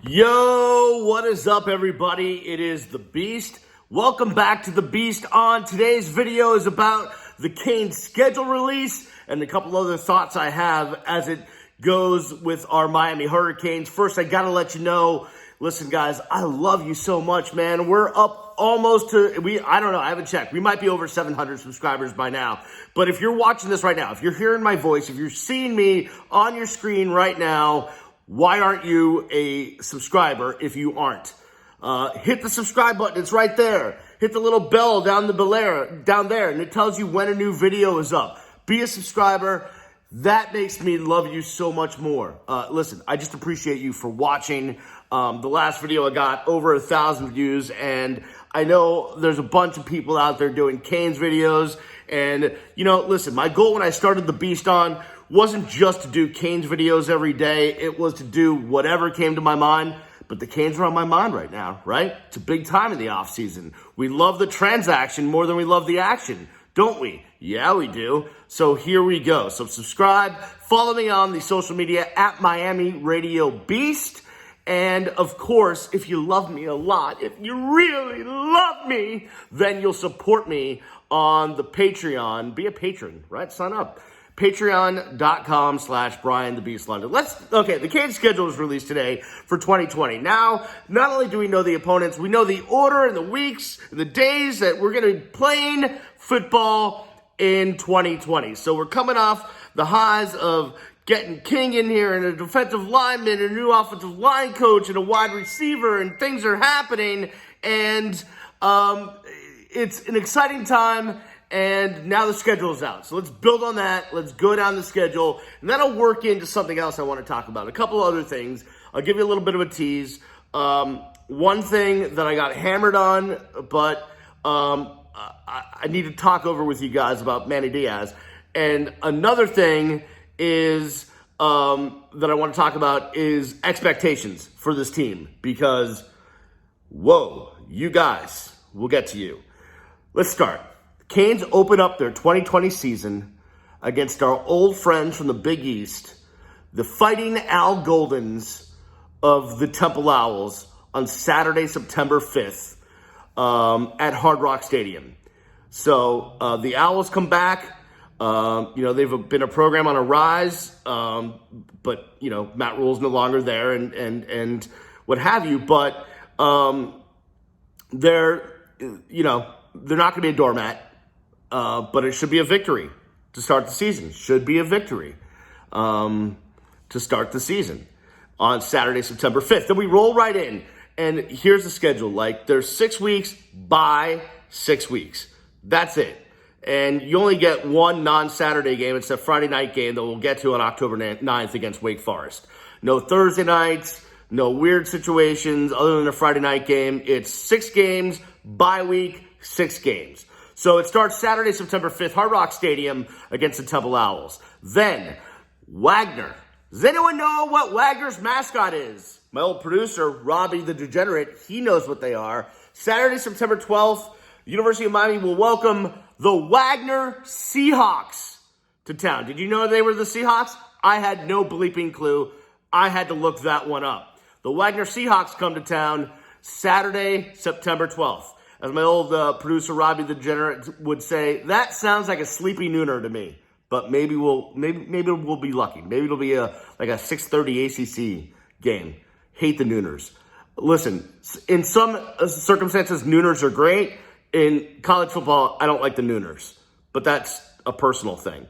Yo, what is up, everybody? It is the Beast. Welcome back to the Beast. On today's video is about the Canes schedule release and a couple other thoughts I have as it goes with our Miami Hurricanes. First, I gotta let you know, listen, guys, I love you so much, man. We're up almost to, I don't know, I haven't checked. We might be over 700 subscribers by now. But if you're watching this right now, if you're hearing my voice, if you're seeing me on your screen right now, why aren't you a subscriber if you aren't? Hit the subscribe button. It's right there. Hit the little bell down there, and it tells you when a new video is up. Be a subscriber. That makes me love you so much more. Listen, I just appreciate you for watching. The last video I got over 1,000 views, and I know there's a bunch of people out there doing Canes videos. And, you know, listen, my goal when I started The Beast On wasn't just to do Canes videos every day. It was to do whatever came to my mind. But the Canes are on my mind right now, right? It's a big time in the offseason. We love the transaction more than we love the action, don't we? Yeah, we do. So here we go. So subscribe. Follow me on the social media at Miami Radio Beast. And, of course, if you love me a lot, if you really love me, then you'll support me on the Patreon. Be a patron, right? Sign up. Patreon.com/BrianTheBeastLondon. Okay, the Canes schedule is released today for 2020. Now, not only do we know the opponents, we know the order and the weeks, and the days that we're going to be playing football in 2020. So we're coming off the highs of getting King in here and a defensive lineman and a new offensive line coach and a wide receiver, and things are happening, and it's an exciting time. And now the schedule is out. So let's build on that. Let's go down the schedule. And that'll work into something else I want to talk about. A couple other things. I'll give you a little bit of a tease. One thing that I got hammered on, but I need to talk over with you guys about Manny Diaz. And another thing is that I want to talk about is expectations for this team. Because, whoa, you guys, we'll get to you. Let's start. Canes open up their 2020 season against our old friends from the Big East, the Fighting Al Goldens of the Temple Owls, on Saturday, September 5th at Hard Rock Stadium. So the Owls come back. They've been a program on a rise, but, Matt Rule's no longer there and what have you. But they're not going to be a doormat. But it should be a victory to start the season. Should be a victory to start the season on Saturday, September 5th. Then we roll right in. And here's the schedule. There's 6 weeks by 6 weeks. That's it. And you only get one non-Saturday game. It's a Friday night game that we'll get to on October 9th against Wake Forest. No Thursday nights, no weird situations other than a Friday night game. It's 6 games, bye week, 6 games. So it starts Saturday, September 5th, Hard Rock Stadium against the Temple Owls. Then, Wagner. Does anyone know what Wagner's mascot is? My old producer, Robbie the Degenerate, he knows what they are. Saturday, September 12th, the University of Miami will welcome the Wagner Seahawks to town. Did you know they were the Seahawks? I had no bleeping clue. I had to look that one up. The Wagner Seahawks come to town Saturday, September 12th. As my old producer, Robbie the Degenerate, would say, that sounds like a sleepy nooner to me. But maybe we'll be lucky. Maybe it'll be a 6:30 ACC game. Hate the nooners. Listen, in some circumstances, nooners are great. In college football, I don't like the nooners. But that's a personal thing.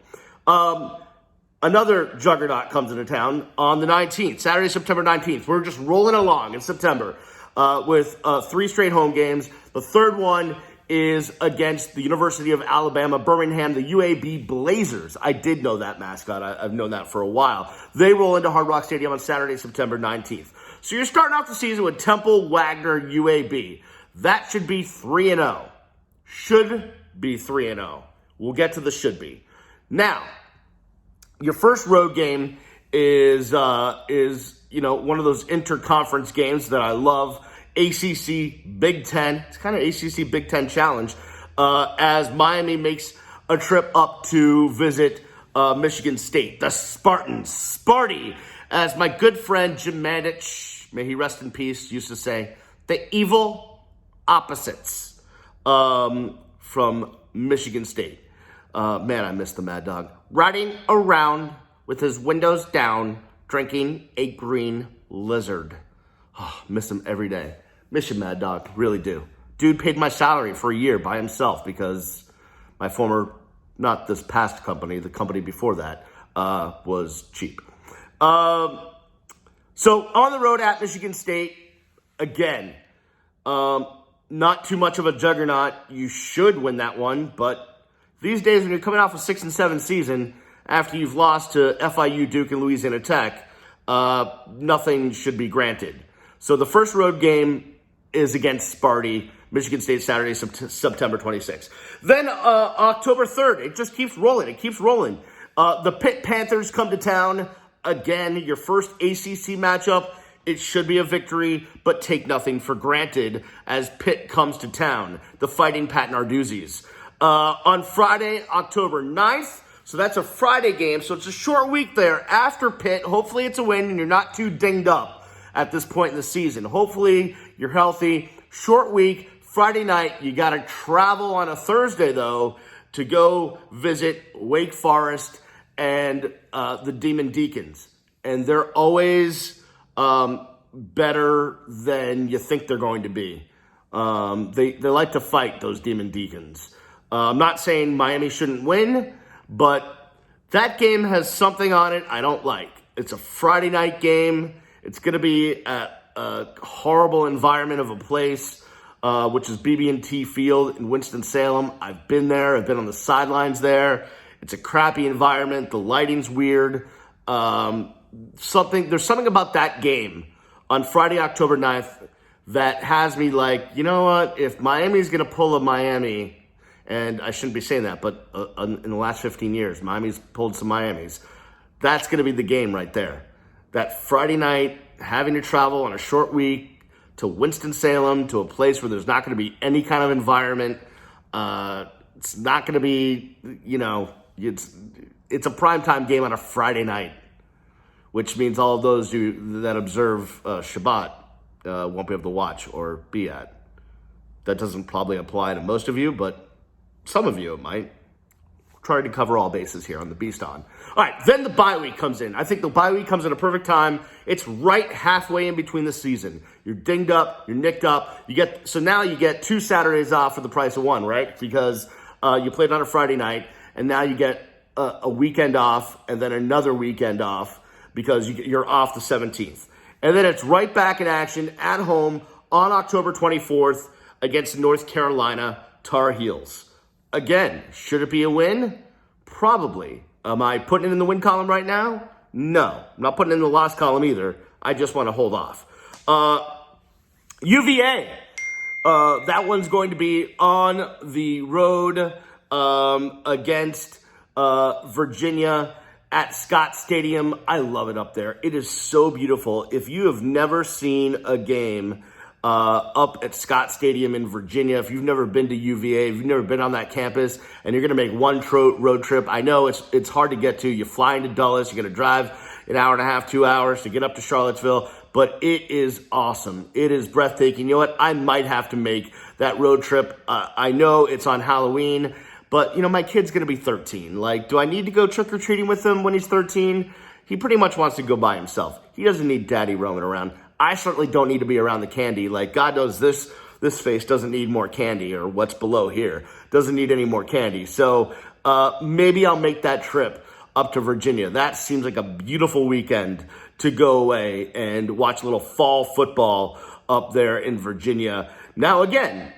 Another juggernaut comes into town on the 19th, Saturday, September 19th. We're just rolling along in September with 3 straight home games. The third one is against the University of Alabama, Birmingham, the UAB Blazers. I did know that mascot. I've known that for a while. They roll into Hard Rock Stadium on Saturday, September 19th. So you're starting off the season with Temple, Wagner, UAB. That should be 3-0. Should be 3-0. We'll get to the should be. Now, your first road game is one of those interconference games that I love. ACC Big Ten. It's kind of ACC Big Ten challenge as Miami makes a trip up to visit Michigan State. The Spartans. Sparty, as my good friend Jim Mandich, may he rest in peace, used to say, the evil opposites from Michigan State. Man, I miss the Mad Dog. Riding around with his windows down, drinking a green lizard. Oh, miss him every day. Miss you, Mad Dog. Really do. Dude paid my salary for a year by himself because my former, not this past company, the company before that, was cheap. So on the road at Michigan State, again, not too much of a juggernaut. You should win that one, but these days when you're coming off a 6-7 season, after you've lost to FIU, Duke, and Louisiana Tech, nothing should be granted. So the first road game is against Sparty, Michigan State, Saturday, September 26th. Then October 3rd, it just keeps rolling. It keeps rolling. The Pitt Panthers come to town. Again, your first ACC matchup. It should be a victory, but take nothing for granted as Pitt comes to town. The Fighting Pat Narduzzi's. On Friday, October 9th, so that's a Friday game, so it's a short week there after Pitt. Hopefully it's a win and you're not too dinged up at this point in the season. Hopefully you're healthy. Short week, Friday night. You got to travel on a Thursday, though, to go visit Wake Forest and the Demon Deacons. And they're always better than you think they're going to be. They like to fight, those Demon Deacons. I'm not saying Miami shouldn't win, but that game has something on it I don't like. It's a Friday night game. It's going to be at a horrible environment of a place, which is BB&T Field in Winston-Salem. I've been there. I've been on the sidelines there. It's a crappy environment. The lighting's weird. There's something about that game on Friday, October 9th that has me like, you know what? If Miami's going to pull a Miami, and I shouldn't be saying that, but in the last 15 years, Miami's pulled some Miamis. That's going to be the game right there. That Friday night, having to travel on a short week to Winston-Salem, to a place where there's not going to be any kind of environment. It's not going to be, it's a primetime game on a Friday night, which means all of those that observe Shabbat won't be able to watch or be at. That doesn't probably apply to most of you, but some of you it might. Trying to cover all bases here on the Beast On. All right, then the bye week comes in. I think the bye week comes in a perfect time. It's right halfway in between the season. You're dinged up, you're nicked up. So now you get 2 Saturdays off for the price of 1, right? Because you played on a Friday night, and now you get a weekend off, and then another weekend off because you're off the 17th. And then it's right back in action at home on October 24th against North Carolina Tar Heels. Again, should it be a win? Probably. Am I putting it in the win column right now? No. I'm not putting it in the loss column either. I just want to hold off. UVA. That one's going to be on the road against Virginia at Scott Stadium. I love it up there. It is so beautiful. If you have never seen a game up at Scott Stadium in Virginia, if you've never been to UVA, if you've never been on that campus, and you're going to make one road trip, I know it's hard to get to. You fly into Dulles, you're going to drive an hour and a half, 2 hours to get up to Charlottesville, but it is awesome. It is breathtaking. You know what? I might have to make that road trip. I know it's on Halloween, but, my kid's going to be 13. Like, do I need to go trick-or-treating with him when he's 13? He pretty much wants to go by himself. He doesn't need daddy roaming around. I certainly don't need to be around the candy. Like, God knows this face doesn't need more candy, or what's below here doesn't need any more candy. So maybe I'll make that trip up to Virginia. That seems like a beautiful weekend to go away and watch a little fall football up there in Virginia. Now, again,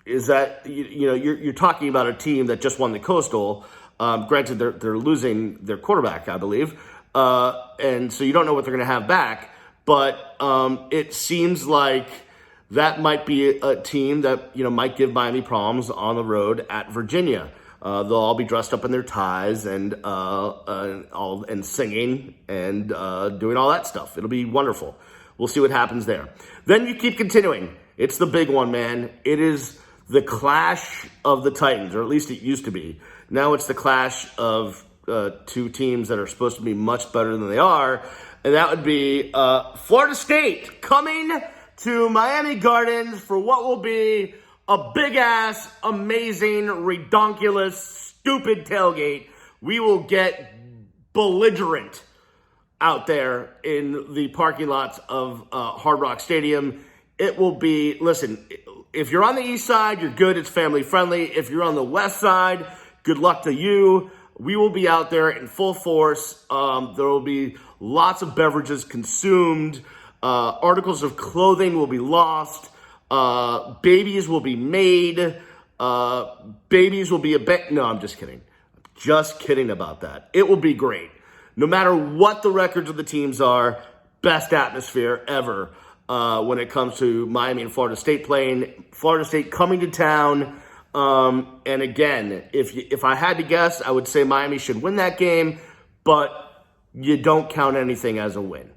is that, you're talking about a team that just won the Coastal. Granted, they're losing their quarterback, I believe. And so you don't know what they're going to have back. But it seems like that might be a team that, might give Miami problems on the road at Virginia. They'll all be dressed up in their ties and singing and doing all that stuff. It'll be wonderful. We'll see what happens there. Then you keep continuing. It's the big one, man. It is the clash of the Titans, or at least it used to be. Now it's the clash of 2 teams that are supposed to be much better than they are. and that would be Florida State coming to Miami Gardens for what will be a big-ass, amazing, redonkulous, stupid tailgate. We will get belligerent out there in the parking lots of Hard Rock Stadium. It will be, listen, if you're on the east side, you're good. It's family friendly. If you're on the west side, good luck to you. We will be out there in full force. There will be lots of beverages consumed. Articles of clothing will be lost. Babies will be made. Babies will be no, I'm just kidding. Just kidding about that. It will be great. No matter what the records of the teams are, best atmosphere ever when it comes to Miami and Florida State playing. Florida State coming to town. And again, if I had to guess, I would say Miami should win that game, but you don't count anything as a win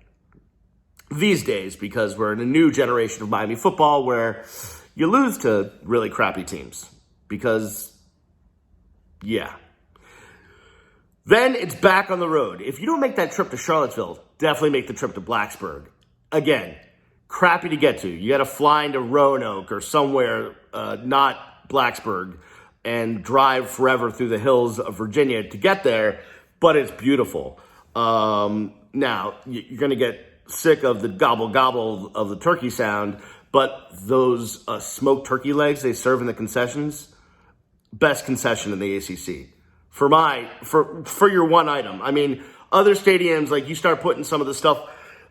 these days because we're in a new generation of Miami football where you lose to really crappy teams because, yeah. Then it's back on the road. If you don't make that trip to Charlottesville, definitely make the trip to Blacksburg. Again, crappy to get to. You got to fly into Roanoke or somewhere not Blacksburg and drive forever through the hills of Virginia to get there, but it's beautiful. Now, you're going to get sick of the gobble of the turkey sound, but those smoked turkey legs they serve in the concessions, best concession in the ACC. For your one item. I mean, other stadiums, like you start putting some of the stuff,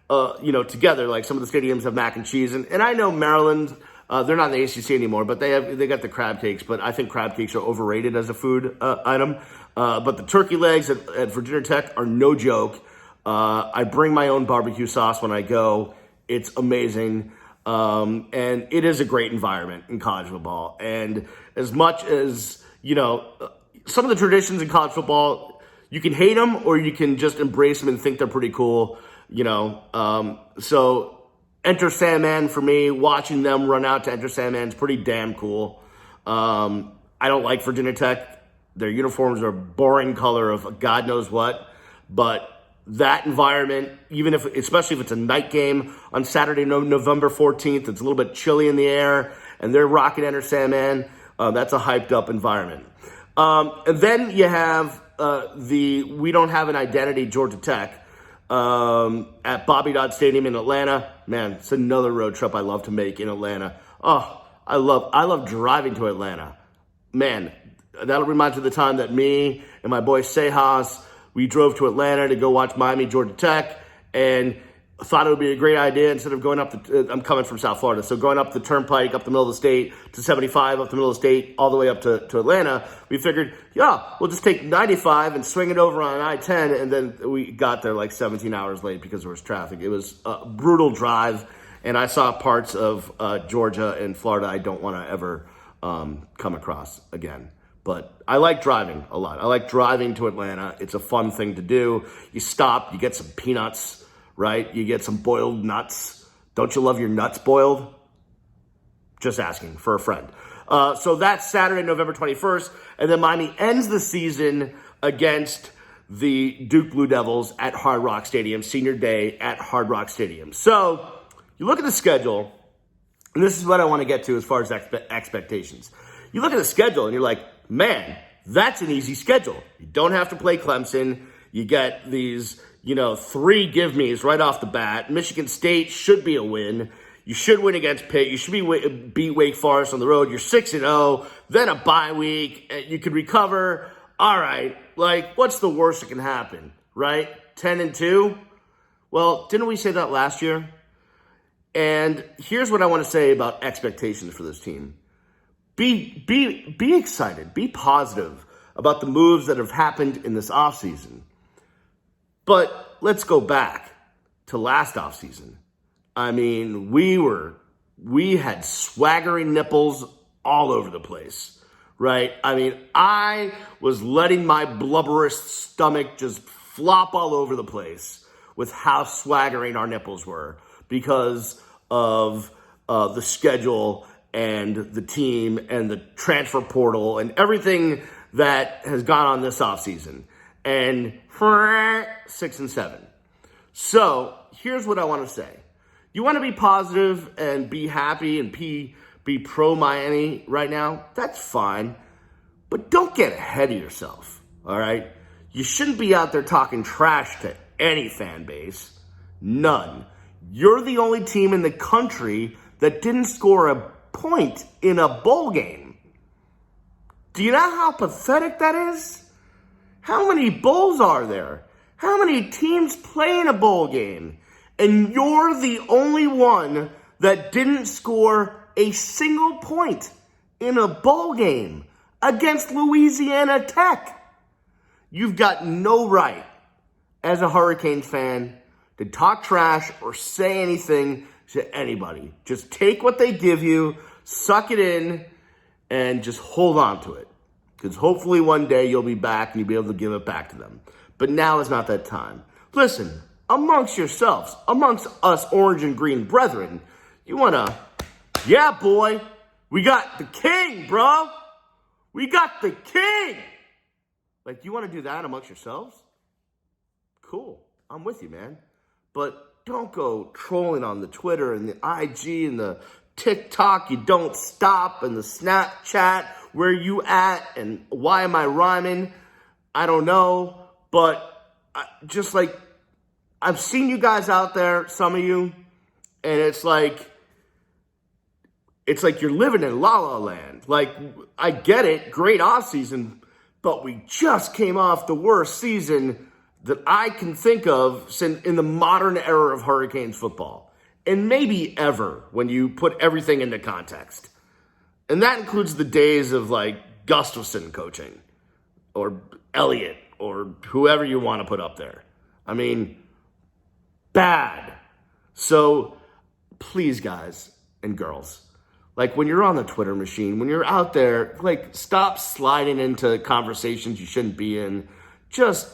together, like some of the stadiums have mac and cheese. And I know Maryland, they're not in the ACC anymore, but they got the crab cakes. But I think crab cakes are overrated as a food item. But the turkey legs at Virginia Tech are no joke. I bring my own barbecue sauce when I go. It's amazing. And it is a great environment in college football. And as much as, some of the traditions in college football, you can hate them or you can just embrace them and think they're pretty cool, So Enter Sandman for me, watching them run out to Enter Sandman is pretty damn cool. I don't like Virginia Tech. Their uniforms are boring color of God knows what. But that environment, especially if it's a night game on Saturday, November 14th, it's a little bit chilly in the air and they're rocking Enter Sandman. That's a hyped up environment. And then you have We Don't Have an Identity, Georgia Tech, at Bobby Dodd Stadium in Atlanta. Man, it's another road trip I love to make in Atlanta. Oh, I love driving to Atlanta. Man, that'll remind you of the time that me and my boy Sejas, we drove to Atlanta to go watch Miami, Georgia Tech, and thought it would be a great idea instead of going up I'm coming from South Florida, so going up the turnpike, up the middle of the state to 75, up the middle of the state, all the way up to Atlanta, we figured, we'll just take 95 and swing it over on I-10, and then we got there like 17 hours late because there was traffic. It was a brutal drive, and I saw parts of Georgia and Florida I don't want to ever come across again. But I like driving a lot. I like driving to Atlanta. It's a fun thing to do. You stop, you get some peanuts, right? You get some boiled nuts. Don't you love your nuts boiled? Just asking for a friend. So that's Saturday, November 21st. And then Miami ends the season against the Duke Blue Devils at Hard Rock Stadium, senior day at Hard Rock Stadium. So you look at the schedule, and this is what I want to get to as far as expectations. You look at the schedule and you're like, man, that's an easy schedule. You don't have to play Clemson. You get these, 3 give-me's right off the bat. Michigan State should be a win. You should win against Pitt. You should beat Wake Forest on the road. You're 6-0. Then a bye week. You could recover. All right. What's the worst that can happen, right? 10-2? Well, didn't we say that last year? And here's what I want to say about expectations for this team. Be excited. Be positive about the moves that have happened in this offseason. But let's go back to last offseason. I mean, we had swaggering nipples all over the place, right? I mean, I was letting my blubberous stomach just flop all over the place with how swaggering our nipples were because of the schedule and the team and the transfer portal and everything that has gone on this offseason. And 6-7. So here's what I want to say. You want to be positive and be happy and be pro Miami right now? That's fine. But don't get ahead of yourself, all right? You shouldn't be out there talking trash to any fan base. None. You're the only team in the country that didn't score a point in a bowl game. Do you know how pathetic that is? How many bowls are there? How many teams play in a bowl game? And you're the only one that didn't score a single point in a bowl game against Louisiana Tech. You've got no right as a Hurricanes fan to talk trash or say anything to anybody. Just take what they give you, suck it in, and just hold on to it. Because hopefully one day you'll be back and you'll be able to give it back to them. But now is not that time. Listen, amongst yourselves, amongst us orange and green brethren, you want to, yeah, boy, we got the king, bro. We got the king. Like, you want to do that amongst yourselves? Cool. I'm with you, man. But don't go trolling on the Twitter and the IG and the TikTok, you don't stop, and the Snapchat, where you at, and why am I rhyming? I don't know. But just like, I've seen you guys out there, some of you, and it's like you're living in La La Land. Like, I get it, great off season, but we just came off the worst season that I can think of since in the modern era of Hurricanes football. And maybe ever, when you put everything into context. And that includes the days of, like, Gustafson coaching, or Elliott, or whoever you want to put up there. I mean, bad. So, please, guys and girls, like, when you're on the Twitter machine, when you're out there, like, stop sliding into conversations you shouldn't be in. Just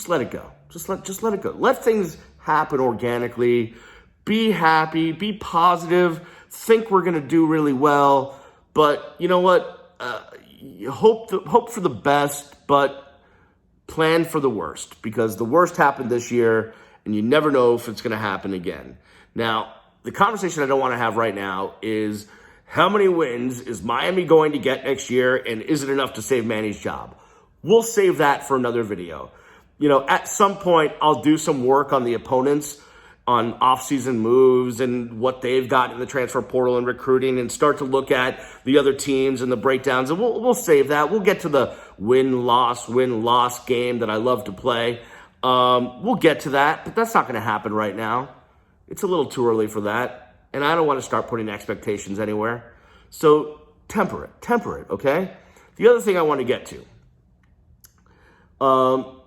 let it go. Just let it go. Let things happen organically. Be happy. Be positive. Think we're going to do really well. But you know what? Hope for the best, but plan for the worst. Because the worst happened this year, and you never know if it's going to happen again. Now, the conversation I don't want to have right now is, how many wins is Miami going to get next year, and is it enough to save Manny's job? We'll save that for another video. You know, at some point, I'll do some work on the opponents, on offseason moves and what they've got in the transfer portal and recruiting, and start to look at the other teams and the breakdowns. And we'll save that. We'll get to the win-loss game that I love to play. We'll get to that, but that's not going to happen right now. It's a little too early for that, and I don't want to start putting expectations anywhere. So temper it, okay? The other thing I want to get to,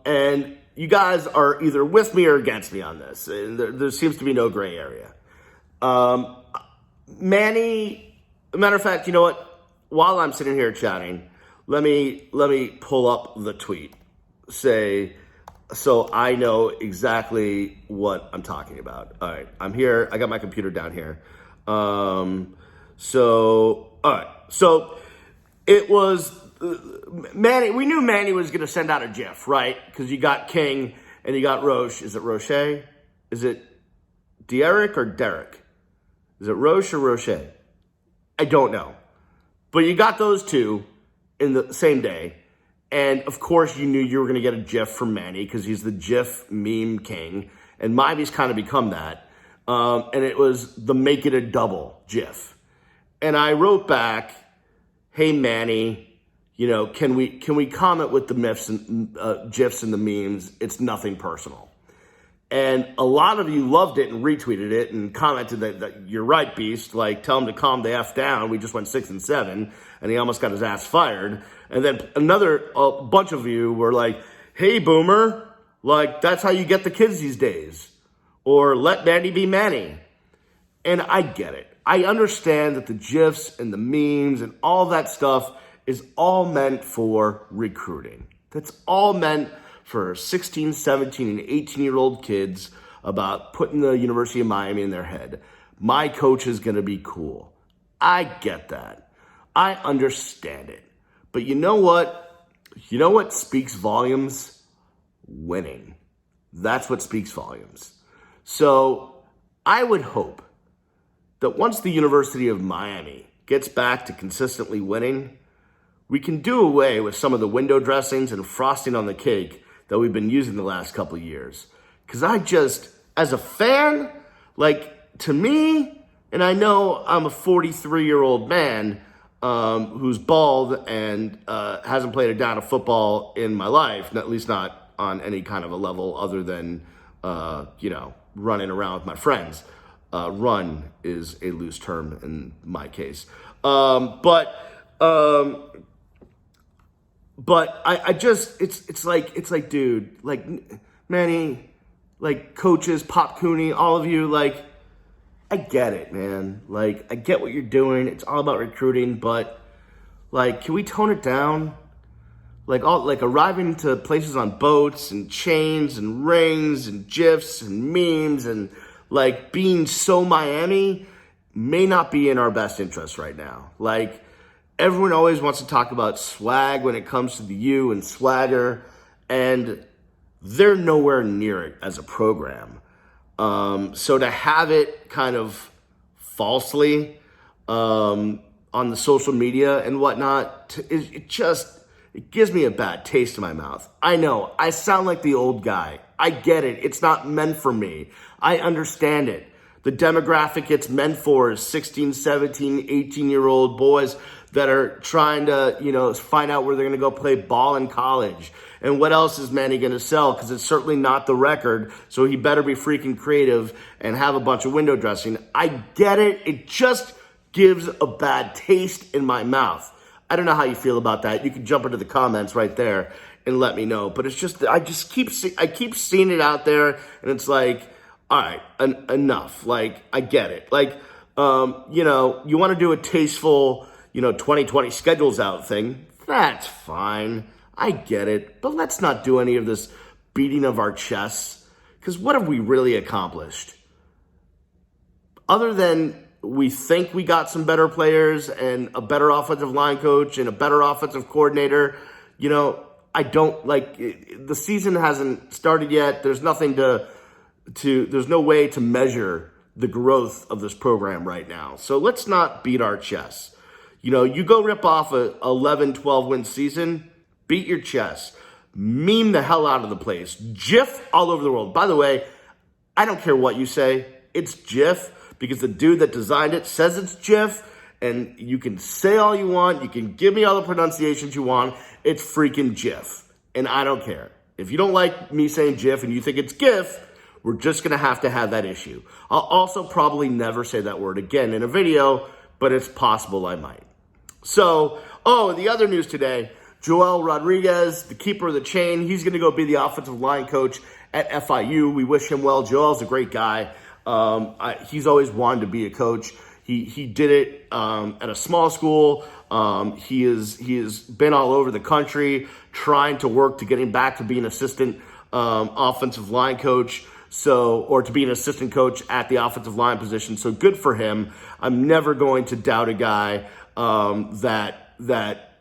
and you guys are either with me or against me on this. There seems to be no gray area. Manny, matter of fact, you know what? While I'm sitting here chatting, let me pull up the tweet. So I know exactly what I'm talking about. All right, I'm here. I got my computer down here. All right. So it was Manny. We knew Manny was going to send out a GIF, right? Because you got King and you got Roche. Is it Roche? Is it Derek or Derek? Is it Roche or Roche? I don't know. But you got those two in the same day. And, of course, you knew you were going to get a GIF from Manny because he's the GIF meme king. And Miami's kind of become that. And it was the make it a double GIF. And I wrote back, hey, Manny, you know, can we comment with the MIFs and GIFs and the memes? It's nothing personal. And a lot of you loved it and retweeted it and commented that you're right, Beast. Like, tell him to calm the F down. We just went 6-7, and he almost got his ass fired. And then a bunch of you were like, hey, Boomer, like, that's how you get the kids these days. Or let Manny be Manny. And I get it. I understand that the GIFs and the memes and all that stuff is all meant for recruiting. That's all meant for 16, 17, and 18-year-old kids about putting the University of Miami in their head. My coach is going to be cool. I get that. I understand it. But you know what? You know what speaks volumes? Winning. That's what speaks volumes. So I would hope that once the University of Miami gets back to consistently winning, we can do away with some of the window dressings and frosting on the cake that we've been using the last couple of years. Because I just, as a fan, like, to me, and I know I'm a 43-year-old man who's bald and hasn't played a down of football in my life, at least not on any kind of a level other than, running around with my friends. Run is a loose term in my case. But I just, it's like, dude, like, Manny, like, coaches, Pop Cooney, all of you, like, I get it, man. Like, I get what you're doing. It's all about recruiting, but, like, can we tone it down? Like, arriving to places on boats and chains and rings and GIFs and memes and, like, being so Miami may not be in our best interest right now. Like, everyone always wants to talk about swag when it comes to the U and swagger, and they're nowhere near it as a program. So to have it kind of falsely on the social media and whatnot, it gives me a bad taste in my mouth. I know, I sound like the old guy. I get it. It's not meant for me. I understand it. The demographic it's meant for is 16, 17, 18-year-old boys that are trying to, find out where they're going to go play ball in college. And what else is Manny going to sell? Because it's certainly not the record, so he better be freaking creative and have a bunch of window dressing. I get it. It just gives a bad taste in my mouth. I don't know how you feel about that. You can jump into the comments right there and let me know. But it's just, I keep seeing it out there, and it's like, all right, enough. Like, I get it. Like, you want to do a tasteful, 2020 schedules out thing. That's fine. I get it. But let's not do any of this beating of our chests. Because what have we really accomplished? Other than we think we got some better players and a better offensive line coach and a better offensive coordinator, I don't the season hasn't started yet. There's nothing there's no way to measure the growth of this program right now. So let's not beat our chests. You go rip off a 11, 12 win season, beat your chest, meme the hell out of the place, GIF all over the world. By the way, I don't care what you say. It's GIF because the dude that designed it says it's GIF, and you can say all you want. You can give me all the pronunciations you want. It's freaking GIF, and I don't care. If you don't like me saying GIF and you think it's GIF, we're just going to have that issue. I'll also probably never say that word again in a video, but it's possible I might. So, the other news today, Joel Rodriguez, the keeper of the chain, he's going to go be the offensive line coach at FIU. We wish him well. Joel's a great guy. He's always wanted to be a coach. He did it at a small school. He has been all over the country trying to work to getting back to being assistant offensive line coach. Or to be an assistant coach at the offensive line position. So good for him. I'm never going to doubt a guy that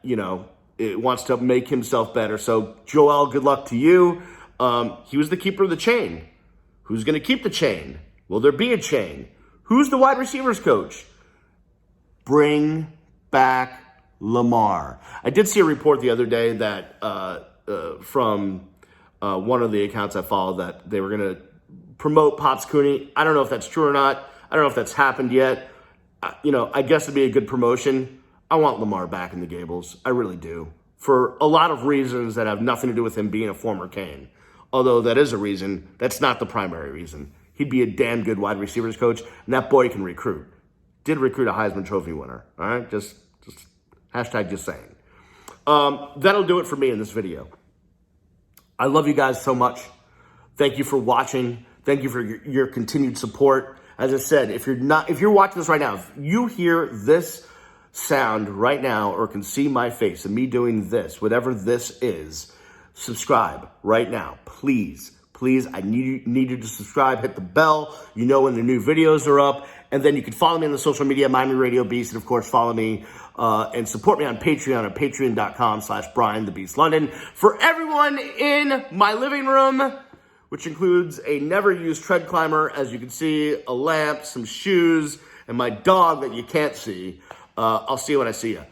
it wants to make himself better. So Joel, good luck to you. He was the keeper of the chain. Who's going to keep the chain? Will there be a chain? Who's the wide receivers coach? Bring back Lamar. I did see a report the other day that from one of the accounts I follow that they were going to promote Pops Cooney. I don't know if that's true or not. I don't know if that's happened yet. I guess it'd be a good promotion. I want Lamar back in the Gables. I really do. For a lot of reasons that have nothing to do with him being a former Cane. Although that is a reason. That's not the primary reason. He'd be a damn good wide receivers coach, and that boy can recruit. Did recruit a Heisman Trophy winner. All right? Just hashtag just saying. That'll do it for me in this video. I love you guys so much. Thank you for watching. Thank you for your continued support. As I said, if you're watching this right now, if you hear this sound right now or can see my face and me doing this, whatever this is, subscribe right now. Please, I need you to subscribe, hit the bell. You know when the new videos are up. And then you can follow me on the social media, Miami Radio Beast, and of course follow me and support me on Patreon at patreon.com/Brian the Beast London. For everyone in my living room, which includes a never-used tread climber, as you can see, a lamp, some shoes, and my dog that you can't see. I'll see you when I see you.